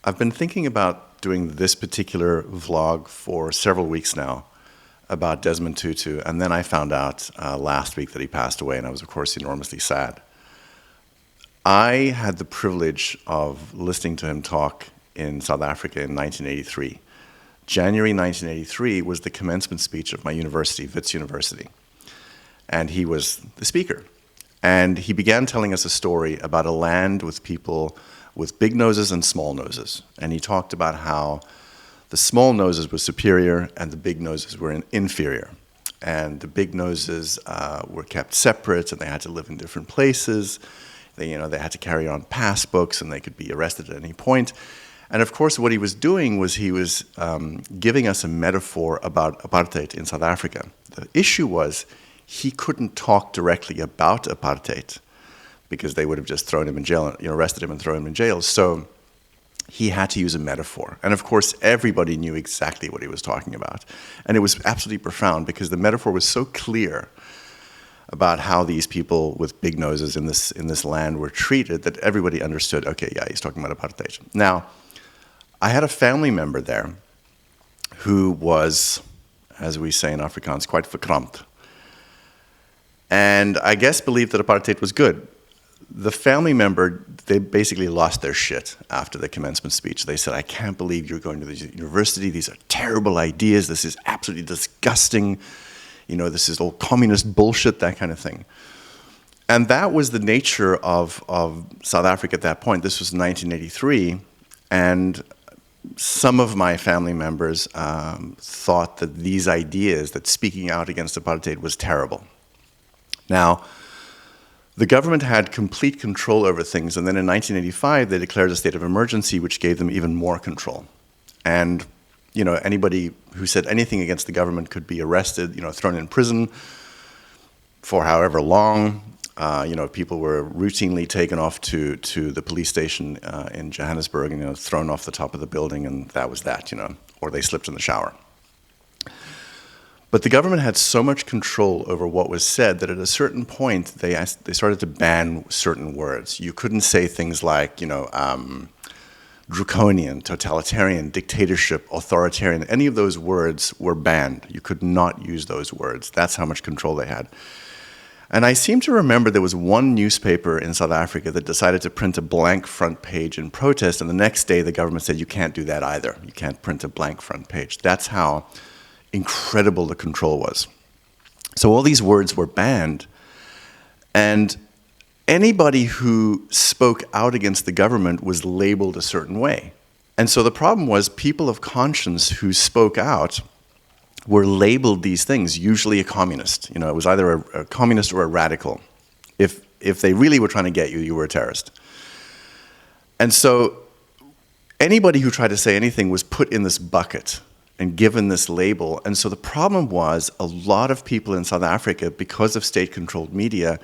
I've been thinking about doing this particular vlog for several weeks now about Desmond Tutu, and then I found out last week that he passed away, and I was, of course, enormously sad. I had the privilege of listening to him talk in South Africa in 1983. January 1983 was the commencement speech of my university, Wits University, and he was the speaker. And he began telling us a story about a land with people with big noses and small noses. And he talked about how the small noses were superior and the big noses were inferior. And the big noses were kept separate, and they had to live in different places. They had to carry on passbooks, and they could be arrested at any point. And of course, what he was doing was he was giving us a metaphor about apartheid in South Africa. The issue was he couldn't talk directly about apartheid because they would have just thrown him in jail, arrested him and thrown him in jail. So he had to use a metaphor. And of course, everybody knew exactly what he was talking about. And it was absolutely profound because the metaphor was so clear about how these people with big noses in this land were treated that everybody understood, okay, yeah, he's talking about apartheid. Now, I had a family member there who was, as we say in Afrikaans, quite verkrampt. And I guess believed that apartheid was good. The family member, they basically lost their shit after the commencement speech. They said, I can't believe you're going to this university. These are terrible ideas. This is absolutely disgusting. This is all communist bullshit, that kind of thing. And that was the nature of South Africa at that point. This was 1983. And some of my family members thought that these ideas, that speaking out against apartheid was terrible. Now, the government had complete control over things, and then in 1985 they declared a state of emergency, which gave them even more control. And anybody who said anything against the government could be arrested, thrown in prison for however long. People were routinely taken off to the police station in Johannesburg and thrown off the top of the building, and that was that, or they slipped in the shower. But the government had so much control over what was said that at a certain point they started to ban certain words. You couldn't say things like, draconian, totalitarian, dictatorship, authoritarian. Any of those words were banned. You could not use those words. That's how much control they had. And I seem to remember there was one newspaper in South Africa that decided to print a blank front page in protest, and the next day the government said, you can't do that either. You can't print a blank front page. That's how incredible the control was. So all these words were banned, and anybody who spoke out against the government was labeled a certain way. And so the problem was people of conscience who spoke out were labeled these things, usually a communist. It was either a communist or a radical. If they really were trying to get you, you were a terrorist. And so anybody who tried to say anything was put in this bucket and given this label. And so the problem was a lot of people in South Africa, because of state-controlled media,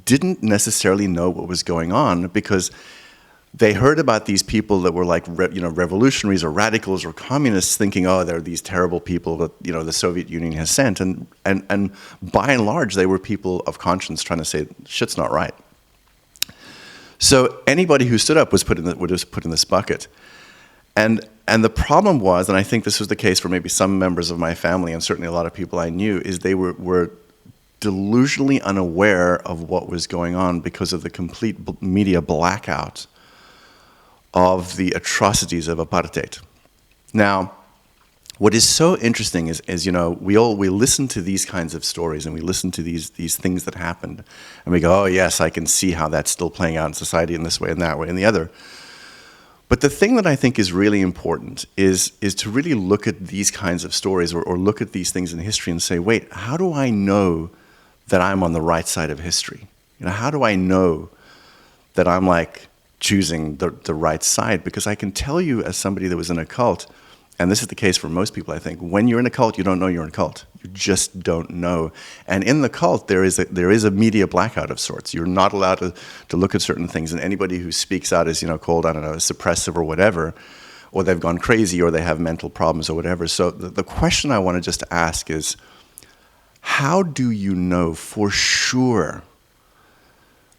didn't necessarily know what was going on because they heard about these people that were like, revolutionaries or radicals or communists, thinking, oh, they're these terrible people that, the Soviet Union has sent. And by and large, they were people of conscience trying to say, shit's not right. So anybody who stood up was put in this bucket. And the problem was, and I think this was the case for maybe some members of my family and certainly a lot of people I knew, is they were delusionally unaware of what was going on because of the complete media blackout of the atrocities of apartheid. Now, what is so interesting is we listen to these kinds of stories and we listen to these things that happened, and we go, oh yes, I can see how that's still playing out in society in this way and that way and the other. But the thing that I think is really important is to really look at these kinds of stories or look at these things in history and say, wait, how do I know that I'm on the right side of history? How do I know that I'm choosing the right side? Because I can tell you, as somebody that was in a cult, and this is the case for most people, I think, when you're in a cult, you don't know you're in a cult. You just don't know. And in the cult, there is a media blackout of sorts. You're not allowed to look at certain things, and anybody who speaks out is called, I don't know, suppressive or whatever, or they've gone crazy, or they have mental problems or whatever. So the question I want to just ask is, how do you know for sure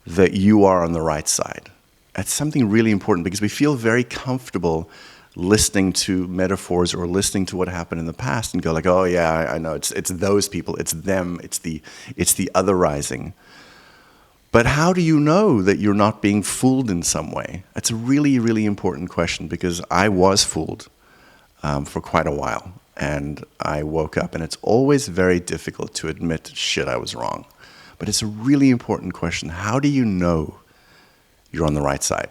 that you are on the right side? That's something really important because we feel very comfortable listening to metaphors or listening to what happened in the past and go like, oh yeah, I know, it's those people, it's them, it's the otherizing. But how do you know that you're not being fooled in some way? That's a really, really important question because I was fooled for quite a while. And I woke up, and it's always very difficult to admit, shit, I was wrong. But it's a really important question. How do you know you're on the right side?